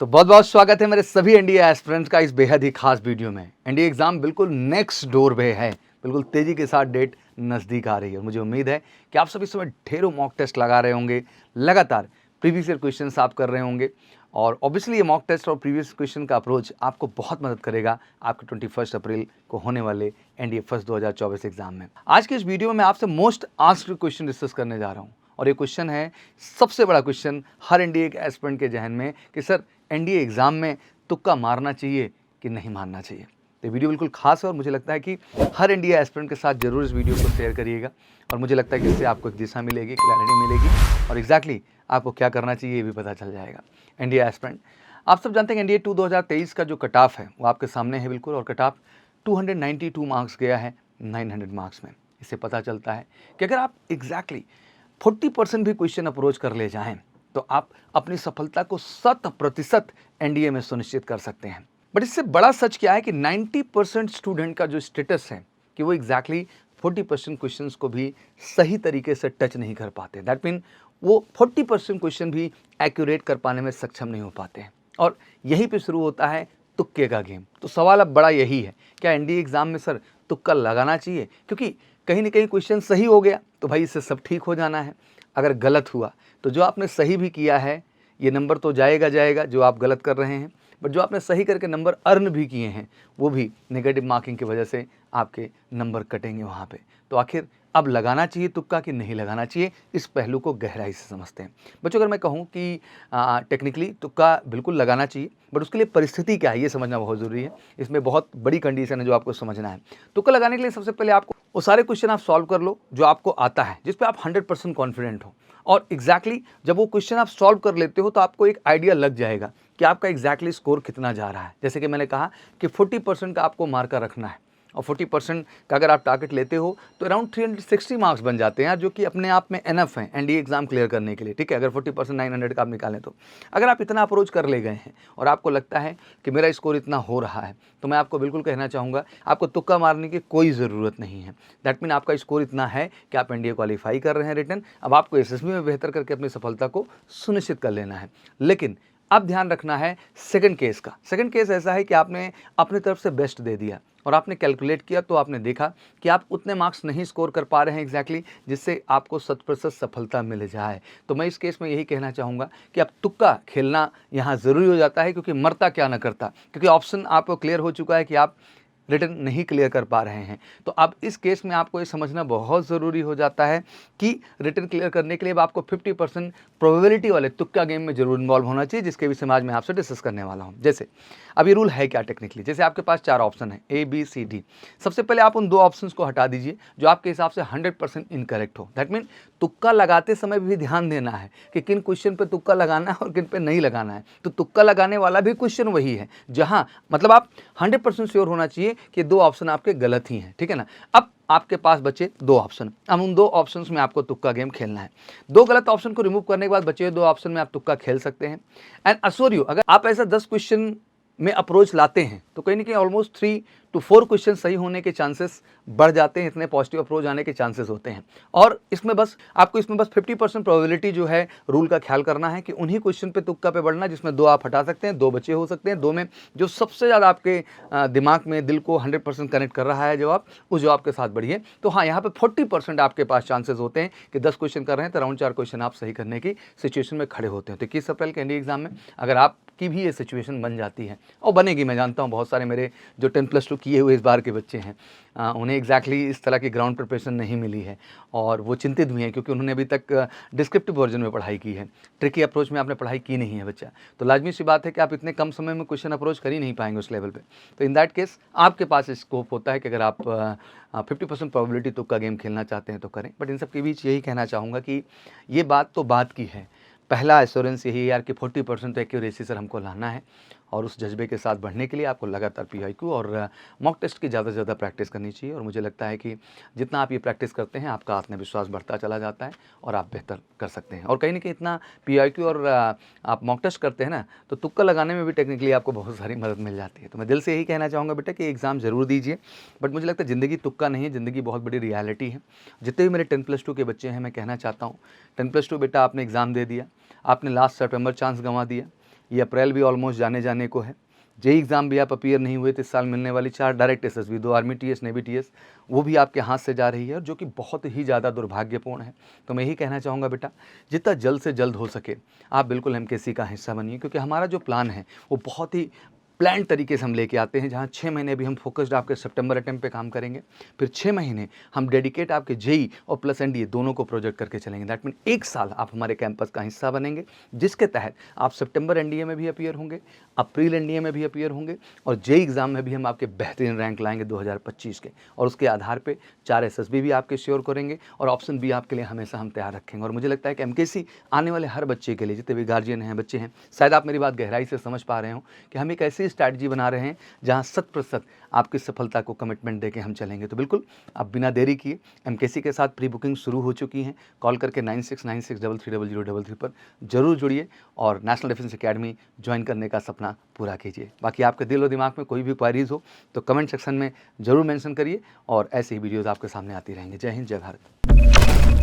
तो बहुत बहुत स्वागत है मेरे सभी एनडीए एस्पिरेंट्स का इस बेहद ही खास वीडियो में। एनडीए एग्जाम बिल्कुल नेक्स्ट डोर पे है, बिल्कुल तेजी के साथ डेट नज़दीक आ रही है और मुझे उम्मीद है कि आप सभी समय ढेरों मॉक टेस्ट लगा रहे होंगे, लगातार प्रीवियस ईयर क्वेश्चन आप कर रहे होंगे और ऑब्वियसली ये मॉक टेस्ट और प्रीवियस क्वेश्चन का अप्रोच आपको बहुत मदद करेगा आपके 21 अप्रैल को होने वाले एनडीए फर्स्ट 2024 एग्जाम में। आज के इस वीडियो में मैं आपसे मोस्ट आस्क्ड क्वेश्चन डिस्कस करने जा रहा हूँ और ये क्वेश्चन है सबसे बड़ा क्वेश्चन हर एनडीए के एस्पिरेंट के जहन में कि सर एनडीए एग्जाम में तुक्का मारना चाहिए कि नहीं मारना चाहिए। तो वीडियो बिल्कुल खास है और मुझे लगता है कि हर एनडीए एस्पिरेंट के साथ जरूर इस वीडियो को शेयर करिएगा और मुझे लगता है कि इससे आपको एक दिशा मिलेगी, क्लैरिटी मिलेगी और एग्जैक्टली आपको क्या करना चाहिए ये भी पता चल जाएगा। एनडीए एस्पिरेंट, आप सब जानते हैं एनडीए 2023 का जो कट ऑफ है वो आपके सामने है बिल्कुल, और कट ऑफ 292 मार्क्स गया है 900 मार्क्स में। इससे पता चलता है कि अगर आप एग्जैक्टली 40% भी क्वेश्चन अप्रोच कर ले जाएं तो आप अपनी सफलता को 100% एनडीए में सुनिश्चित कर सकते हैं। बट इससे बड़ा सच क्या है कि 90% स्टूडेंट का जो स्टेटस है कि वो एग्जैक्टली 40% क्वेश्चंस को भी सही तरीके से टच नहीं कर पाते। दैट मीन वो 40% क्वेश्चन भी एक्यूरेट कर पाने में सक्षम नहीं हो पाते हैं और यहीं पे शुरू होता है तुक्के का गेम। तो सवाल अब बड़ा यही है, क्या एनडीए एग्जाम में सर तुक्का लगाना चाहिए? क्योंकि कहीं ना कहीं क्वेश्चन सही हो गया तो भाई इससे सब ठीक हो जाना है, अगर गलत हुआ तो जो आपने सही भी किया है ये नंबर तो जाएगा जो आप गलत कर रहे हैं, बट जो आपने सही करके नंबर अर्न भी किए हैं वो भी नेगेटिव मार्किंग की वजह से आपके नंबर कटेंगे वहाँ पे। तो आखिर अब लगाना चाहिए तुक्का कि नहीं लगाना चाहिए, इस पहलू को गहराई से समझते हैं। बच्चों, अगर मैं कहूँ कि टेक्निकली तुक्का बिल्कुल लगाना चाहिए, बट उसके लिए परिस्थिति क्या है ये समझना बहुत ज़रूरी है। इसमें बहुत बड़ी कंडीशन है जो आपको समझना है। तुक्का लगाने के लिए सबसे पहले आपको वो सारे क्वेश्चन आप सॉल्व कर लो जो आपको आता है, जिस पे आप 100% कॉन्फिडेंट हो। और एग्जैक्टली जब वो क्वेश्चन आप सॉल्व कर लेते हो तो आपको एक आइडिया लग जाएगा कि आपका एग्जैक्टली स्कोर कितना जा रहा है। जैसे कि मैंने कहा कि 40% का आपको मार्कर रखना है और 40% का अगर आप टारगेट लेते हो तो अराउंड 360 मार्क्स बन जाते हैं, जो कि अपने आप में एनफ हैं एनडीए एग्जाम क्लियर करने के लिए। ठीक है, अगर 40% 900 का आप निकालें तो अगर आप इतना अप्रोच कर ले गए हैं और आपको लगता है कि मेरा स्कोर इतना हो रहा है तो मैं आपको बिल्कुल कहना चाहूँगा आपको तुक्का मारने की कोई ज़रूरत नहीं है। दैट मीन आपका स्कोर इतना है कि आप एनडीए क्वालिफाई कर रहे हैं रिटर्न। अब आपको एसएसबी में बेहतर करके अपनी सफलता को सुनिश्चित कर लेना है। लेकिन अब ध्यान रखना है सेकंड केस का। सेकंड केस ऐसा है कि आपने अपनी तरफ से बेस्ट दे दिया और आपने कैलकुलेट किया तो आपने देखा कि आप उतने मार्क्स नहीं स्कोर कर पा रहे हैं एग्जैक्टली जिससे आपको 100% सफलता मिल जाए। तो मैं इस केस में यही कहना चाहूँगा कि अब तुक्का खेलना यहाँ ज़रूरी हो जाता है, क्योंकि मरता क्या न करता, क्योंकि ऑप्शन आपको क्लियर हो चुका है कि आप रिटर्न नहीं क्लियर कर पा रहे हैं। तो अब इस केस में आपको ये समझना बहुत ज़रूरी हो जाता है कि रिटर्न क्लियर करने के लिए अब आपको 50% प्रोबेबिलिटी वाले तुक्का गेम में जरूर इन्वॉल्व होना चाहिए, जिसके भी समाज में आपसे डिस्कस करने वाला हूँ। जैसे अब ये रूल है क्या टेक्निकली, जैसे आपके पास 4 ऑप्शन है ए बी सी डी। सबसे पहले आप उन 2 ऑप्शंस को हटा दीजिए जो आपके हिसाब से 100% इनकरेक्ट हो। दैट मीन तुक्का लगाते समय भी ध्यान देना है कि किन क्वेश्चन पे तुक्का लगाना है और किन पे नहीं लगाना है। तो तुक्का लगाने वाला भी क्वेश्चन वही है जहाँ मतलब आप 100% श्योर होना चाहिए कि 2 ऑप्शन आपके गलत ही हैं। ठीक है ना। अब आपके पास बचे 2 ऑप्शन। अब उन 2 ऑप्शंस में आपको तुक्का गेम खेलना है। 2 गलत ऑप्शन को रिमूव करने के बाद बचे 2 ऑप्शन में आप तुक्का खेल सकते हैं। एंड अश्योर यू, अगर आप ऐसा 10 क्वेश्चन में अप्रोच लाते हैं तो कहीं ना कहीं ऑलमोस्ट 3 to 4 क्वेश्चन सही होने के चांसेस बढ़ जाते हैं, इतने पॉजिटिव अप्रोच आने के चांसेस होते हैं। और इसमें बस आपको 50% प्रोबेबिलिटी जो है रूल का ख्याल करना है कि उन्हीं क्वेश्चन पे तुक्का पे बढ़ना जिसमें 2 आप हटा सकते हैं, 2 बचे हो सकते हैं। 2 में जो सबसे ज़्यादा आपके दिमाग में दिल को 100% कनेक्ट कर रहा है जवाब, उस जवाब के साथ बढ़िए। तो हाँ, यहाँ पे 40% आपके पास चांसेस होते हैं कि 10 क्वेश्चन कर रहे हैं तो अराउंड 4 क्वेश्चन आप सही करने की सिचुएशन में खड़े होते हैं। तो 21 अप्रैल के एनडीए एग्जाम में अगर आपकी भी ये सिचुएशन बन जाती है और बनेगी, मैं जानता हूँ बहुत सारे मेरे जो 10+2 किए हुए इस बार के बच्चे हैं उन्हें एग्जैक्टली इस तरह की ग्राउंड प्रिपरेशन नहीं मिली है और वो चिंतित भी हैं क्योंकि उन्होंने अभी तक डिस्क्रिप्टिव वर्जन में पढ़ाई की है, ट्रिकी अप्रोच में आपने पढ़ाई की नहीं है बच्चा। तो लाजमी सी बात है कि आप इतने कम समय में क्वेश्चन अप्रोच कर ही नहीं पाएंगे उस लेवल पे। तो इन दैट केस आपके पास स्कोप होता है कि अगर आप 50% प्रोबेबिलिटी तुक्का गेम खेलना चाहते हैं तो करें। बट इन सब के बीच यही कहना चाहूँगा कि ये बात तो बात की है, पहला एश्योरेंस यही है यार कि 40% एक्यूरेसी सर हमको लाना है और उस जज्बे के साथ बढ़ने के लिए आपको लगातार पीआईक्यू और मॉक टेस्ट की ज़्यादा से ज़्यादा प्रैक्टिस करनी चाहिए। और मुझे लगता है कि जितना आप ये प्रैक्टिस करते हैं आपका आत्मविश्वास बढ़ता चला जाता है और आप बेहतर कर सकते हैं। और कहीं ना कहीं इतना पीआईक्यू और आप मॉक टेस्ट करते हैं ना तो तुक्का लगाने में भी टेक्निकली आपको बहुत सारी मदद मिल जाती है। तो मैं दिल से यही कहना चाहूँगा बेटा कि एग्ज़ाम ज़रूर दीजिए, बट मुझे लगता है ज़िंदगी तुक्का नहीं है, ज़िंदगी बहुत बड़ी रियलिटी है। जितने भी मेरे 10+2 के बच्चे हैं मैं कहना चाहता हूँ 10+2 बेटा आपने एग्ज़ाम दे दिया, आपने लास्ट सितंबर चांस गंवा दिया, ये अप्रैल भी ऑलमोस्ट जाने को है। जेई एग्ज़ाम भी आप अपीयर नहीं हुए तो इस साल मिलने वाली 4 direct SSB, 2 army TS, navy TS, वो भी आपके हाथ से जा रही है, और जो कि बहुत ही ज़्यादा दुर्भाग्यपूर्ण है। तो मैं यही कहना चाहूँगा बेटा, जितना जल्द से जल्द हो सके आप बिल्कुल एमकेसी का हिस्सा बनिए, क्योंकि हमारा जो प्लान है वो बहुत ही प्लान तरीके से हम लेके आते हैं, जहाँ 6 महीने भी हम फोकस्ड आपके सितंबर अटेम्प्ट पे काम करेंगे, फिर 6 महीने हम डेडिकेट आपके जेई और प्लस एनडीए दोनों को प्रोजेक्ट करके चलेंगे। दैट मीन 1 साल आप हमारे कैंपस का हिस्सा बनेंगे, जिसके तहत आप सितंबर एनडीए में भी अपीयर होंगे, अप्रैल एनडीए में भी अपीयर होंगे, और जेई एग्ज़ाम में भी हम आपके बेहतरीन रैंक लाएंगे 2025 के, और उसके आधार पर 4 एसएसबी भी आपके श्योर करेंगे, और ऑप्शन बी आपके लिए हमेशा हम तैयार रखेंगे। और मुझे लगता है कि एमकेसी आने वाले हर बच्चे के लिए, जितने भी गार्जियन हैं, बच्चे हैं, शायद आप मेरी बात गहराई से समझ पा रहे हो कि हम एक ऐसी स्ट्रैटेजी बना रहे हैं जहां 100% आपकी सफलता को कमिटमेंट देके हम चलेंगे। तो बिल्कुल आप बिना देरी किए, एमकेसी के साथ प्री बुकिंग शुरू हो चुकी है, कॉल करके 9696330033 पर जरूर जुड़िए और नेशनल डिफेंस एकेडमी ज्वाइन करने का सपना पूरा कीजिए। बाकी आपके दिल और दिमाग में कोई भी क्वारीज हो तो कमेंट सेक्शन में जरूर मेंशन करिए, और ऐसे ही वीडियोस आपके सामने आती रहेंगे। जय हिंद, जय भारत।